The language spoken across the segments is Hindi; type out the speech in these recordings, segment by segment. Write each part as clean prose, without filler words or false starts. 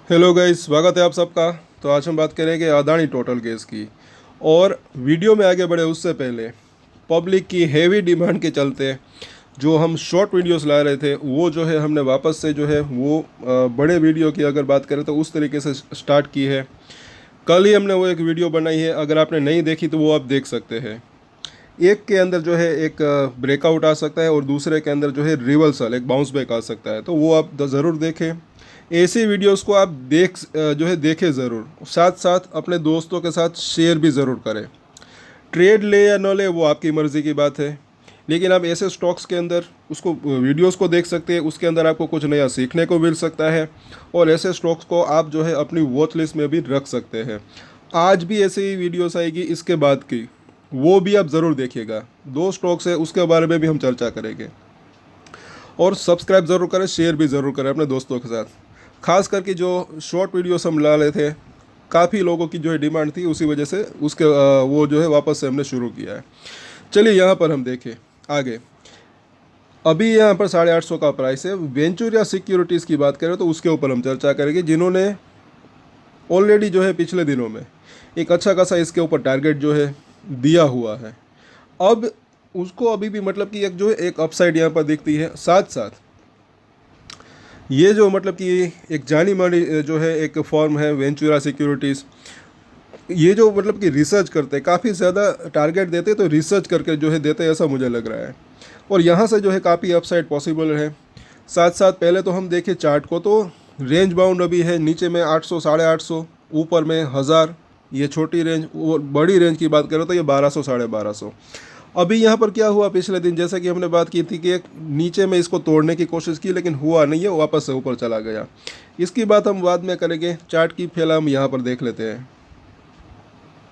हेलो गाइस, स्वागत है आप सबका। तो आज हम बात करेंगे अदानी टोटल गैस की। और वीडियो में आगे बढ़े उससे पहले पब्लिक की हेवी डिमांड के चलते जो हम शॉर्ट वीडियोस ला रहे थे वो जो है हमने वापस से जो है वो बड़े वीडियो की अगर बात करें तो उस तरीके से स्टार्ट की है। कल ही हमने वो एक वीडियो बनाई है, अगर आपने नहीं देखी तो वो आप देख सकते हैं। एक के अंदर जो है एक ब्रेकआउट आ सकता है और दूसरे के अंदर जो है रिवर्सल, एक बाउंस बैक आ सकता है, तो वो आप ज़रूर देखें। ऐसी वीडियोस को आप जो है देखें ज़रूर, साथ साथ अपने दोस्तों के साथ शेयर भी ज़रूर करें। ट्रेड ले या न ले वो आपकी मर्ज़ी की बात है, लेकिन आप ऐसे स्टॉक्स के अंदर उसको वीडियोस को देख सकते हैं, उसके अंदर आपको कुछ नया सीखने को मिल सकता है और ऐसे स्टॉक्स को आप जो है अपनी वॉच लिस्ट में भी रख सकते हैं। आज भी ऐसी ही वीडियोस आएगी इसके बाद की, वो भी आप ज़रूर देखिएगा। दो स्टॉक्स है उसके बारे में भी हम चर्चा करेंगे। और सब्सक्राइब ज़रूर करें, शेयर भी ज़रूर करें अपने दोस्तों के साथ। खास करके जो शॉर्ट वीडियोस हम ला रहे थे, काफ़ी लोगों की जो है डिमांड थी, उसी वजह से उसके वो जो है वापस से हमने शुरू किया है। चलिए यहाँ पर हम देखें आगे। अभी यहाँ पर 850 का प्राइस है। वेंचुरिया सिक्योरिटीज़ की बात करें तो उसके ऊपर हम चर्चा करेंगे, जिन्होंने ऑलरेडी जो है पिछले दिनों में एक अच्छा खासा इसके ऊपर टारगेट जो है दिया हुआ है। अब उसको अभी भी मतलब कि एक जो है एक अपसाइड यहाँ पर दिखती है। साथ साथ ये जो मतलब कि एक जानी मानी जो है एक फॉर्म है वेंचुरा सिक्योरिटीज़, ये जो मतलब कि रिसर्च करते हैं, काफ़ी ज़्यादा टारगेट देते हैं, तो रिसर्च करके जो है देते हैं ऐसा मुझे लग रहा है। और यहाँ से जो है काफ़ी अपसाइड पॉसिबल है। साथ साथ पहले तो हम देखें चार्ट को, तो रेंज बाउंड अभी है नीचे में 800 850, ऊपर में 1000, ये छोटी रेंज। और बड़ी रेंज की बात करें तो ये 1200 1250। अभी यहाँ पर क्या हुआ पिछले दिन, जैसा कि हमने बात की थी कि एक नीचे में इसको तोड़ने की कोशिश की लेकिन हुआ नहीं है, वापस से ऊपर चला गया। इसकी बात हम बाद में करेंगे। चार्ट की फैला हम यहाँ पर देख लेते हैं,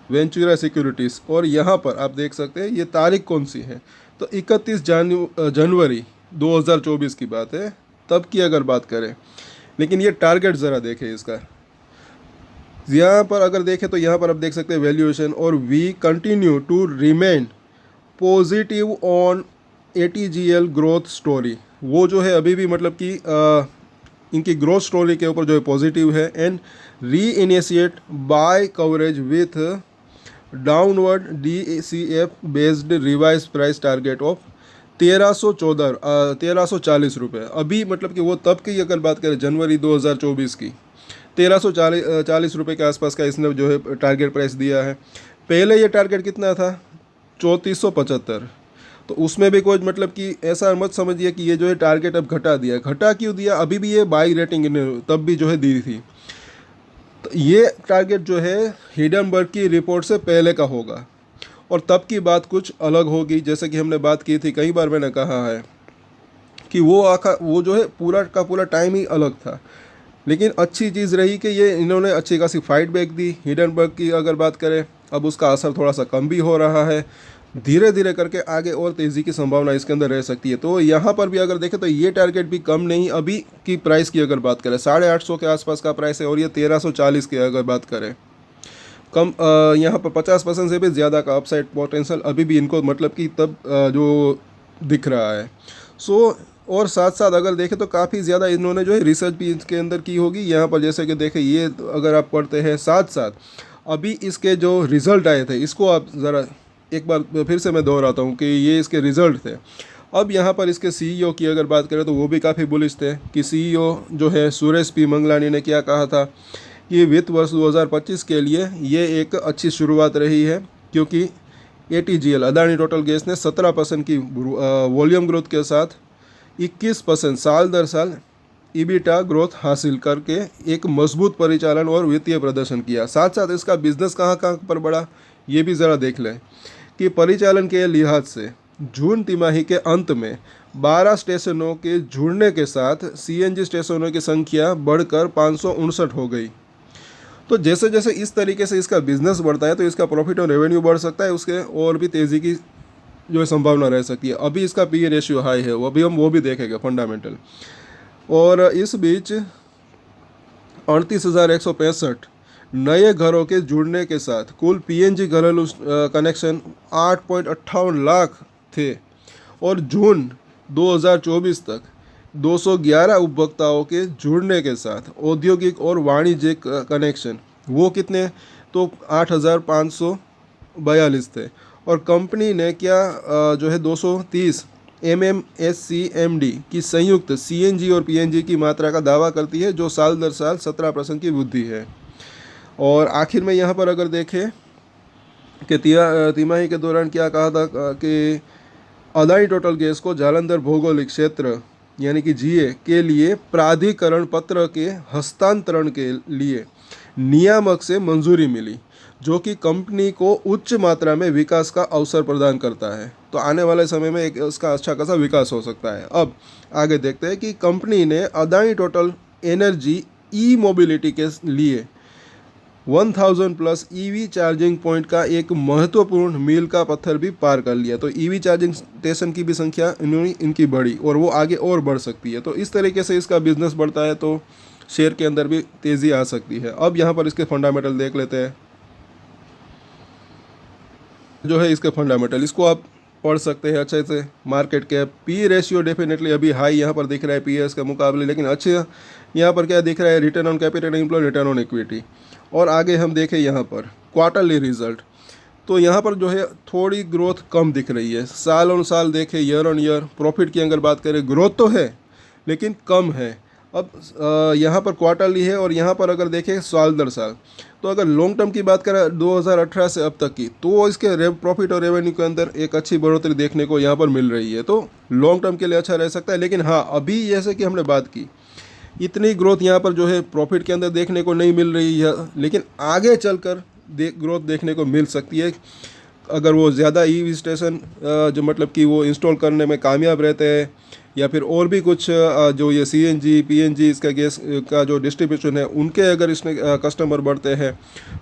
वेंचुरा सिक्योरिटीज़। और यहाँ पर आप देख सकते हैं ये तारीख कौन सी है, तो 31 जनवरी 2024 की बात है, तब की अगर बात करें। लेकिन ये टारगेट ज़रा देखें इसका। यहाँ पर अगर देखें तो यहाँ पर आप देख सकते हैं वैल्यूएशन, और we continue to remain positive on ATGL growth story. वो जो है अभी भी मतलब कि इनकी ग्रोथ स्टोरी के ऊपर जो है पॉजिटिव है। And re initiate bye coverage with downward DCF based revise price target of 1340 रुपये। अभी मतलब कि वो तब की अगर बात करें जनवरी 2024 की, 1340 रुपये के आसपास का इसने जो है टारगेट प्राइस दिया है। पहले ये टारगेट कितना था, 3475। तो उसमें भी कोई मतलब कि ऐसा मत समझिए कि ये जो है टारगेट अब घटा दिया। घटा क्यों दिया, अभी भी ये बाई रेटिंग इन्हें तब भी जो है दी थी। तो ये टारगेट जो है हिडनबर्ग की रिपोर्ट से पहले का होगा और तब की बात कुछ अलग होगी। जैसे कि हमने बात की थी, कई बार मैंने कहा है कि वो जो है पूरा का पूरा टाइम ही अलग था। लेकिन अच्छी चीज़ रही कि ये इन्होंने अच्छी खासी फाइट बैक दी। हिडनबर्ग की अगर बात करें, अब उसका असर थोड़ा सा कम भी हो रहा है। धीरे धीरे करके आगे और तेज़ी की संभावना इसके अंदर रह सकती है। तो यहाँ पर भी अगर देखें तो ये टारगेट भी कम नहीं। अभी की प्राइस की अगर बात करें, 850 के आसपास का प्राइस है और ये 1340 की अगर बात करें, कम यहाँ पर 50% से भी ज़्यादा का अपसाइड पोटेंशियल अभी भी इनको मतलब कि तब जो दिख रहा है। सो और साथ साथ अगर देखें तो काफ़ी ज़्यादा इन्होंने जो है रिसर्च भी इसके अंदर की होगी। यहाँ पर जैसे कि देखें, ये अगर आप पढ़ते हैं, साथ साथ अभी इसके जो रिज़ल्ट आए थे, इसको आप ज़रा एक बार फिर से मैं दोहराता हूँ कि ये इसके रिज़ल्ट थे। अब यहाँ पर इसके CEO की अगर बात करें तो वो भी काफ़ी बुलिश थे कि CEO जो है सुरेश P मंगलानी ने क्या कहा था कि वित्त वर्ष 2025 के लिए ये एक अच्छी शुरुआत रही है, क्योंकि ATGL अदानी टोटल गैस ने 17% की वॉल्यूम ग्रोथ के साथ 21% साल दर साल EBITDA ग्रोथ हासिल करके एक मजबूत परिचालन और वित्तीय प्रदर्शन किया। साथ साथ इसका बिजनेस कहाँ कहाँ पर बढ़ा ये भी ज़रा देख लें कि परिचालन के लिहाज से जून तिमाही के अंत में 12 स्टेशनों के जुड़ने के साथ CNG स्टेशनों की संख्या बढ़कर 559 हो गई। तो जैसे जैसे इस तरीके से इसका बिजनेस बढ़ता है तो इसका प्रॉफिट और रेवेन्यू बढ़ सकता है, उसके और भी तेज़ी की जो है संभावना रह सकती है। अभी इसका PE रेशियो हाई है, वो भी देखेंगे फंडामेंटल। और इस बीच 38,165 नए घरों के जुड़ने के साथ कुल PNG घरेलू कनेक्शन 8.58 लाख थे और जून 2024 तक 211 उपभोक्ताओं के जुड़ने के साथ औद्योगिक और वाणिज्यिक कनेक्शन वो कितने, तो 8,542 थे। और कंपनी ने क्या जो है 230 MMSCMD की संयुक्त CNG और PNG की मात्रा का दावा करती है, जो साल दर साल 17% की वृद्धि है। और आखिर में यहाँ पर अगर देखें कि तिमाही के दौरान क्या कहा था कि अदानी टोटल गैस को जालंधर भौगोलिक क्षेत्र यानी कि GA के लिए प्राधिकरण पत्र के हस्तांतरण के लिए नियामक से मंजूरी मिली, जो कि कंपनी को उच्च मात्रा में विकास का अवसर प्रदान करता है। तो आने वाले समय में एक उसका अच्छा खासा विकास हो सकता है। अब आगे देखते हैं कि कंपनी ने अदानी टोटल एनर्जी मोबिलिटी के लिए 1000+ EV चार्जिंग पॉइंट का एक महत्वपूर्ण मील का पत्थर भी पार कर लिया। तो EV चार्जिंग स्टेशन की भी संख्या इनकी बढ़ी और वो आगे और बढ़ सकती है। तो इस तरीके से इसका बिजनेस बढ़ता है तो शेयर के अंदर भी तेज़ी आ सकती है। अब यहाँ पर इसके फंडामेंटल देख लेते हैं। जो है इसके फंडामेंटल, इसको आप पढ़ सकते हैं अच्छे से। Market cap, P ratio definitely अभी हाई यहाँ पर दिख रहा है PS के मुकाबले, लेकिन अच्छे यहाँ पर क्या दिख रहा है, return on capital employed, return on equity. और आगे हम देखें यहाँ पर क्वार्टरली रिजल्ट, तो यहाँ पर जो है थोड़ी ग्रोथ कम दिख रही है। साल ऑन साल देखें, ईयर ऑन ईयर प्रॉफिट की अगर बात करें, ग्रोथ तो है लेकिन कम है। अब यहाँ पर क्वार्टरली है और यहाँ पर अगर देखें साल दर साल, तो अगर लॉन्ग टर्म की बात करें 2018 से अब तक की, तो इसके प्रॉफिट और रेवेन्यू के अंदर एक अच्छी बढ़ोतरी देखने को यहाँ पर मिल रही है। तो लॉन्ग टर्म के लिए अच्छा रह सकता है। लेकिन हाँ, अभी जैसे कि हमने बात की, इतनी ग्रोथ यहाँ पर जो है प्रॉफिट के अंदर देखने को नहीं मिल रही है, लेकिन आगे चलकर ग्रोथ देखने को मिल सकती है अगर वो ज़्यादा EV स्टेशन जो मतलब कि वो इंस्टॉल करने में कामयाब रहते हैं, या फिर और भी कुछ जो ये CNG PNG इसका गैस का जो डिस्ट्रीब्यूशन है उनके अगर इसमें कस्टमर बढ़ते हैं,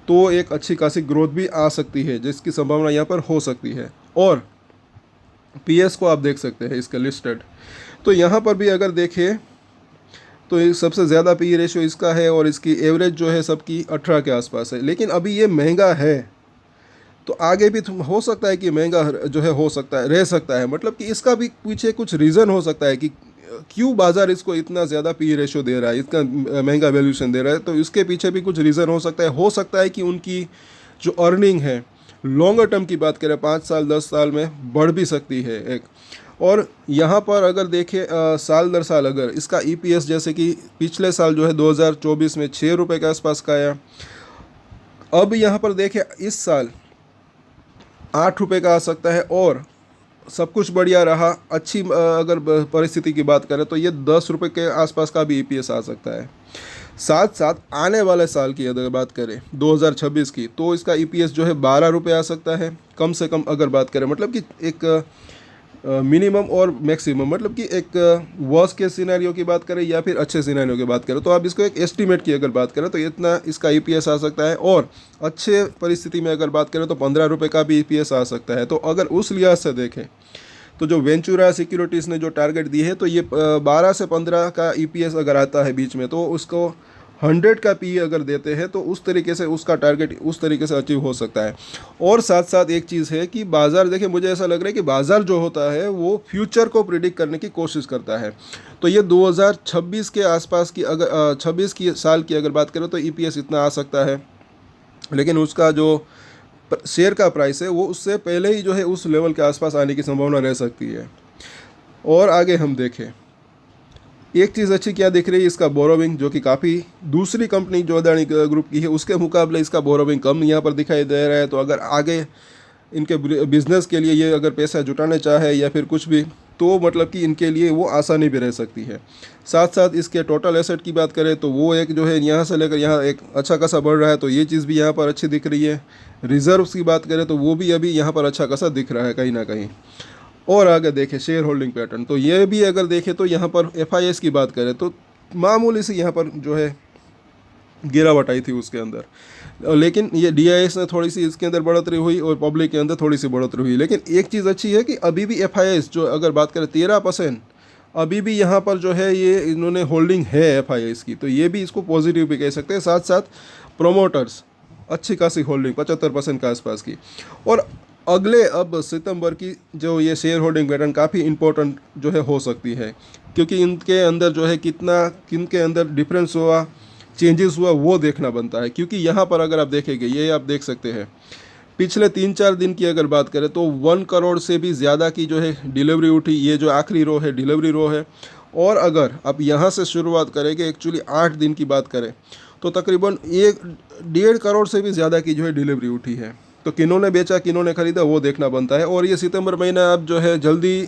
तो एक अच्छी खासी ग्रोथ भी आ सकती है, जिसकी संभावना यहाँ पर हो सकती है। और PS को आप देख सकते हैं इसका लिस्टेड, तो यहाँ पर भी अगर देखें तो ये सबसे ज़्यादा पी रेशियो इसका है और इसकी एवरेज जो है सबकी 18 के आसपास है। लेकिन अभी ये महंगा है, तो आगे भी हो सकता है कि महंगा जो है हो सकता है, रह सकता है। मतलब कि इसका भी पीछे कुछ रीज़न हो सकता है कि क्यों बाज़ार इसको इतना ज़्यादा पी रेशियो दे रहा है, इतना महंगा वैल्यूएशन दे रहा है। तो इसके पीछे भी कुछ रीज़न हो सकता है। हो सकता है कि उनकी जो अर्निंग है लॉन्गर टर्म की बात करें 5 साल 10 साल में बढ़ भी सकती है एक। और यहाँ पर अगर देखें साल दर साल अगर इसका EPS जैसे कि पिछले साल जो है 2024 में 6 रुपये के आसपास का आया, अब यहाँ पर देखें इस साल 8 रुपये का आ सकता है। और सब कुछ बढ़िया रहा, अच्छी अगर परिस्थिति की बात करें तो ये 10 रुपये के आसपास का भी EPS आ सकता है। साथ साथ आने वाले साल की अगर बात करें 2026 की, तो इसका EPS जो है 12 रुपये आ सकता है कम से कम अगर बात करें। मतलब कि एक मिनिमम और मैक्सिमम, मतलब कि एक वर्स्ट केस सिनेरियो की बात करें या फिर अच्छे सिनेरियो की बात करें, तो आप इसको एक एस्टीमेट की अगर बात करें तो इतना इसका EPS आ सकता है। और अच्छे परिस्थिति में अगर बात करें तो 15 रुपये का भी EPS आ सकता है। तो अगर उस लिहाज से देखें तो जो वेंचुरा सिक्योरिटीज़ ने जो टारगेट दी है, तो ये 12 से 15 का EPS अगर आता है बीच में, तो उसको 100 का PE अगर देते हैं तो उस तरीके से उसका टारगेट उस तरीके से अचीव हो सकता है। और साथ साथ एक चीज़ है कि बाज़ार देखें, मुझे ऐसा लग रहा है कि बाज़ार जो होता है वो फ्यूचर को प्रिडिक्ट करने की कोशिश करता है। तो ये 2026 के आसपास की अगर 26 की साल की अगर बात करें तो EPS इतना आ सकता है, लेकिन उसका जो शेयर का प्राइस है वो उससे पहले ही जो है उस लेवल के आसपास आने की संभावना रह सकती है। और आगे हम देखें, एक चीज़ अच्छी क्या दिख रही है, इसका बोरोविंग, जो कि काफ़ी दूसरी कंपनी जो अदानी ग्रुप की है उसके मुकाबले इसका बोरोविंग कम यहाँ पर दिखाई दे रहा है। तो अगर आगे इनके बिज़नेस के लिए ये अगर पैसा जुटाने चाहे या फिर कुछ भी, तो मतलब कि इनके लिए वो आसानी भी रह सकती है। साथ साथ इसके टोटल एसेट की बात करें तो वो एक जो है यहाँ से लेकर यहाँ एक अच्छा खासा बढ़ रहा है, तो ये चीज़ भी यहाँ पर अच्छी दिख रही है। रिज़र्व्स की बात करें तो वो भी अभी यहाँ पर अच्छा खासा दिख रहा है कहीं ना कहीं। और आगे देखें शेयर होल्डिंग पैटर्न, तो ये भी अगर देखें तो यहाँ पर FIS की बात करें तो मामूली सी यहाँ पर जो है गिरावट आई थी उसके अंदर, लेकिन ये DIS ने थोड़ी सी इसके अंदर बढ़ोतरी हुई और पब्लिक के अंदर थोड़ी सी बढ़ोतरी हुई। लेकिन एक चीज़ अच्छी है कि अभी भी FIS जो अगर बात करें 13% अभी भी यहाँ पर जो है ये इन्होंने होल्डिंग है FIS की, तो ये भी इसको पॉजिटिव भी कह सकते हैं। साथ साथ प्रोमोटर्स अच्छी खासी होल्डिंग 75% के आसपास की। और अगले अब सितंबर की जो ये शेयर होल्डिंग पैटर्न काफ़ी इंपॉर्टेंट जो है हो सकती है। क्योंकि इनके अंदर जो है कितना किनके अंदर डिफरेंस हुआ, चेंजेस हुआ, वो देखना बनता है। क्योंकि यहाँ पर अगर आप देखेंगे, ये आप देख सकते हैं, पिछले 3-4 दिन की अगर बात करें तो 1 करोड़ से भी ज़्यादा की जो है डिलीवरी उठी। ये जो आखिरी रो है डिलीवरी रो है। और अगर आप यहाँ से शुरुआत करेंगे, एक्चुअली 8 दिन की बात करें तो तकरीबन 1-1.5 करोड़ से भी ज़्यादा की जो है डिलीवरी उठी है। तो किन्होंने बेचा, किन्होंने ख़रीदा, वो देखना बनता है। और ये सितंबर महीना अब जो है जल्दी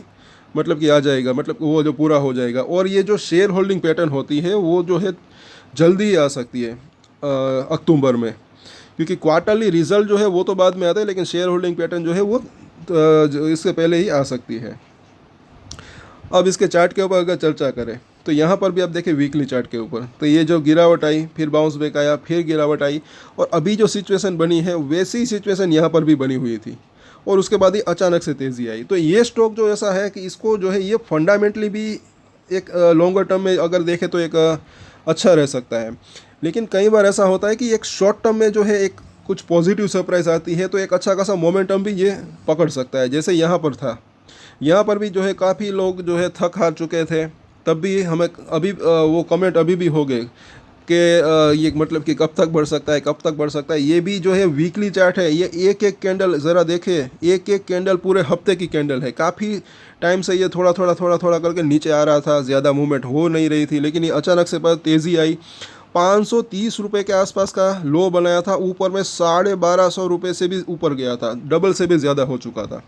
मतलब कि आ जाएगा, मतलब वो जो पूरा हो जाएगा। और ये जो शेयर होल्डिंग पैटर्न होती है वो जो है जल्दी आ सकती है अक्टूबर में, क्योंकि क्वार्टरली रिजल्ट जो है वो तो बाद में आता है, लेकिन शेयर होल्डिंग पैटर्न जो है वो इससे पहले ही आ सकती है। अब इसके चार्ट के ऊपर अगर चर्चा करें तो यहाँ पर भी आप देखें वीकली चार्ट के ऊपर, तो ये जो गिरावट आई, फिर बाउंस बैक आया, फिर गिरावट आई, और अभी जो सिचुएशन बनी है वैसी सिचुएशन यहाँ पर भी बनी हुई थी। और उसके बाद ही अचानक से तेज़ी आई। तो ये स्टॉक जो ऐसा है कि इसको जो है ये फंडामेंटली भी एक लॉन्गर टर्म में अगर देखें तो एक अच्छा रह सकता है। लेकिन कई बार ऐसा होता है कि एक शॉर्ट टर्म में जो है एक कुछ पॉजिटिव सरप्राइज आती है तो एक अच्छा खासा मोमेंटम भी ये पकड़ सकता है। जैसे यहाँ पर था, यहाँ पर भी जो है काफ़ी लोग जो है थक हार चुके थे, तब भी हमें अभी वो कमेंट अभी भी हो गए कि ये मतलब कि कब तक बढ़ सकता है, कब तक बढ़ सकता है। ये भी जो है वीकली चार्ट है, ये एक एक कैंडल ज़रा देखें, एक एक कैंडल पूरे हफ्ते की कैंडल है। काफ़ी टाइम से ये थोड़ा थोड़ा करके नीचे आ रहा था, ज़्यादा मूवमेंट हो नहीं रही थी, लेकिन ये अचानक से तेज़ी आई। 530 रुपये के आसपास का लो बनाया था, ऊपर में 1250 रुपये से भी ऊपर गया था, डबल से भी ज़्यादा हो चुका था।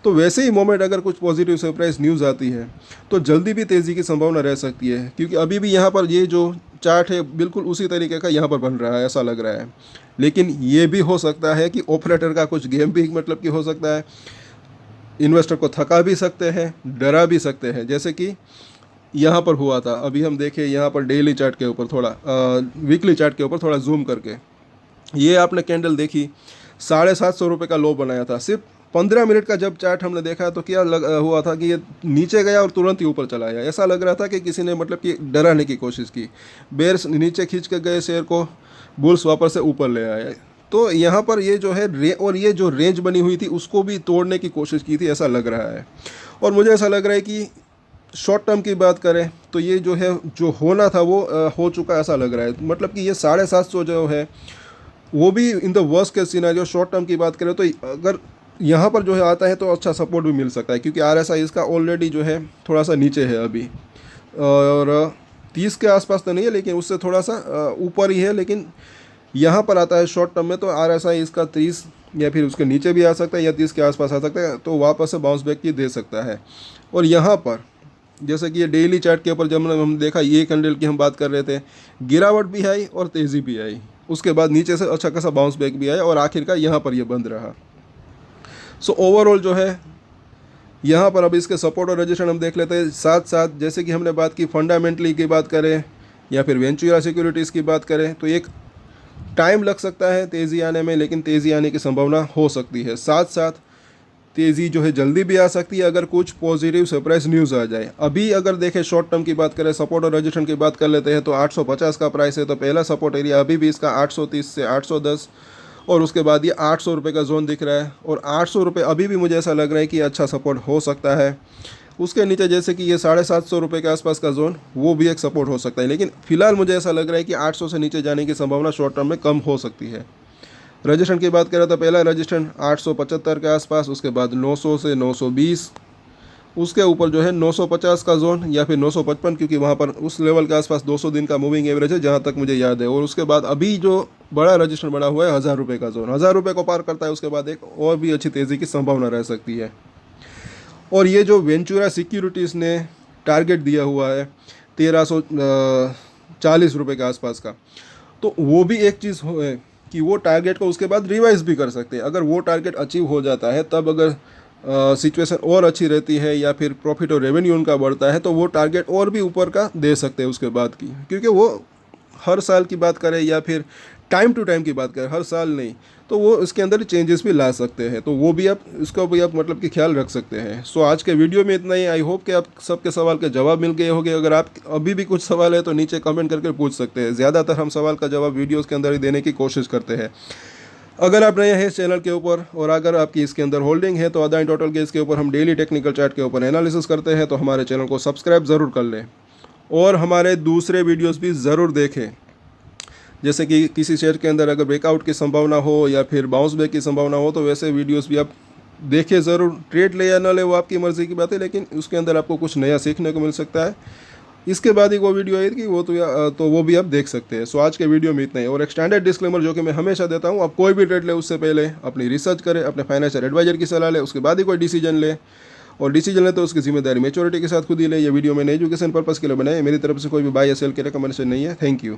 तो वैसे ही मोमेंट अगर कुछ पॉजिटिव सरप्राइज न्यूज़ आती है तो जल्दी भी तेज़ी की संभावना रह सकती है। क्योंकि अभी भी यहाँ पर ये जो चार्ट है बिल्कुल उसी तरीके का यहाँ पर बन रहा है, ऐसा लग रहा है। लेकिन ये भी हो सकता है कि ऑपरेटर का कुछ गेम भी मतलब कि हो सकता है, इन्वेस्टर को थका भी सकते हैं, डरा भी सकते हैं, जैसे कि यहाँ पर हुआ था। अभी हम देखें यहाँ पर डेली चार्ट के ऊपर थोड़ा वीकली चार्ट के ऊपर थोड़ा जूम करके, ये आपने कैंडल देखी, 750 रुपये का लो बनाया था। सिर्फ 15 मिनट का जब चार्ट हमने देखा तो क्या हुआ था कि ये नीचे गया और तुरंत ही ऊपर चला गया। ऐसा लग रहा था कि किसी ने मतलब कि डराने की कोशिश की, बेयर्स नीचे खींच के गए शेयर को, बुल्स वापस से ऊपर ले आए। तो यहाँ पर ये जो है और ये जो रेंज बनी हुई थी उसको भी तोड़ने की कोशिश की थी, ऐसा लग रहा है। और मुझे ऐसा लग रहा है कि शॉर्ट टर्म की बात करें तो ये जो है जो होना था वो हो चुका, ऐसा लग रहा है। मतलब कि ये 750 जो है वो भी in the worst case scenario short term की बात करें तो अगर यहाँ पर जो है आता है तो अच्छा सपोर्ट भी मिल सकता है। क्योंकि RSI इसका ऑलरेडी जो है थोड़ा सा नीचे है अभी, और 30 के आसपास तो नहीं है, लेकिन उससे थोड़ा सा ऊपर ही है। लेकिन यहाँ पर आता है शॉर्ट टर्म में तो RSI इसका 30 या फिर उसके नीचे भी आ सकता है या 30 के आसपास आ सकता है, तो वापस से बाउंस बैक की दे सकता है। और यहाँ पर जैसे कि ये डेली चार्ट के ऊपर जब हम देखा, ये कैंडल की हम बात कर रहे थे, गिरावट भी आई और तेज़ी भी आई, उसके बाद नीचे से अच्छा खासा बाउंस बैक भी आया और आखिरकार यहाँ पर ये बंद रहा। सो ओवरऑल जो है यहाँ पर अब इसके सपोर्ट और रेजिस्टेंस हम देख लेते हैं साथ साथ। जैसे कि हमने बात की फंडामेंटली की बात करें या फिर वेंचुरा सिक्योरिटीज़ की बात करें तो एक टाइम लग सकता है तेज़ी आने में, लेकिन तेज़ी आने की संभावना हो सकती है। साथ साथ तेज़ी जो है जल्दी भी आ सकती है अगर कुछ पॉजिटिव सरप्राइज न्यूज़ आ जाए। अभी अगर देखें शॉर्ट टर्म की बात करें, सपोर्ट और रेजिस्टेंस की बात कर लेते हैं तो 850 का प्राइस है, तो पहला सपोर्ट एरिया अभी भी इसका 830 से 810, और उसके बाद ये 800 रुपये का जोन दिख रहा है। और 800 रुपये अभी भी मुझे ऐसा लग रहा है कि अच्छा सपोर्ट हो सकता है। उसके नीचे जैसे कि ये 750 रुपये के आसपास का जोन, वो भी एक सपोर्ट हो सकता है। लेकिन फिलहाल मुझे ऐसा लग रहा है कि 800 से नीचे जाने की संभावना शॉर्ट टर्म में कम हो सकती है। रजिस्ट्रेशन की बात करें तो पहला रजिस्ट्रेशन 875 के आसपास, उसके बाद 900 से 920, उसके ऊपर जो है 950 का जोन या फिर 955, क्योंकि वहाँ पर उस लेवल के आसपास 200 दिन का मूविंग एवरेज है जहाँ तक मुझे याद है। और उसके बाद अभी जो बड़ा रजिस्ट्रेशन बना हुआ है 1000 रुपये का जोन, 1000 रुपये को पार करता है उसके बाद एक और भी अच्छी तेज़ी की संभावना रह सकती है। और ये जो वेंचुरा सिक्योरिटीज़ ने टारगेट दिया हुआ है 1340 रुपये के आसपास का, तो वो भी एक चीज़ है कि वो टारगेट को उसके बाद रिवाइज भी कर सकते हैं। अगर वो टारगेट अचीव हो जाता है तब अगर सिचुएशन और अच्छी रहती है या फिर प्रॉफिट और रेवेन्यू उनका बढ़ता है तो वो टारगेट और भी ऊपर का दे सकते हैं उसके बाद की। क्योंकि वो हर साल की बात करें या फिर टाइम टू टाइम की बात करें, हर साल नहीं, तो वो इसके अंदर चेंजेस भी ला सकते हैं। तो वो भी आप इसका भी आप मतलब कि ख्याल रख सकते हैं। सो आज के वीडियो में इतना ही। आई होप कि आप सबके सवाल के जवाब मिल गए होंगे। अगर आप अभी भी कुछ सवाल है तो नीचे कमेंट करके पूछ सकते हैं। ज़्यादातर हम सवाल का जवाब वीडियोज़ के अंदर ही देने की कोशिश करते हैं। अगर आप नए हैं इस चैनल के ऊपर और अगर आपकी इसके अंदर होल्डिंग है तो अदानी टोटल गेज के ऊपर हम डेली टेक्निकल चार्ट के ऊपर एनालिसिस करते हैं, तो हमारे चैनल को सब्सक्राइब ज़रूर कर लें और हमारे दूसरे वीडियोस भी ज़रूर देखें। जैसे कि किसी शेयर के अंदर अगर ब्रेकआउट की संभावना हो या फिर बाउंस बैक की संभावना हो तो वैसे वीडियोस भी आप देखें ज़रूर। ट्रेड ले या ना ले वो आपकी मर्ज़ी की बात है, लेकिन उसके अंदर आपको कुछ नया सीखने को मिल सकता है। इसके बाद ही वो वीडियो आई थी वो तो वो भी आप देख सकते हैं। सो आज के वीडियो में इतना ही। और एक स्टैंडर्ड डिस्क्लेमर जो कि मैं हमेशा देता हूँ, आप कोई भी ट्रेड ले उससे पहले अपनी रिसर्च करें, अपने फाइनेंशियल एडवाइजर की सलाह लें, उसके बाद ही कोई डिसीजन ले। और डिसीजन ले तो उसकी जिम्मेदारी मैच्योरिटी के साथ खुद ही ले। ये वीडियो मैंने एजुकेशन पर्पज़ के लिए बनाई है, मेरी तरफ से कोई भी बाय या सेल की रिकमेंडेशन नहीं है। Thank you.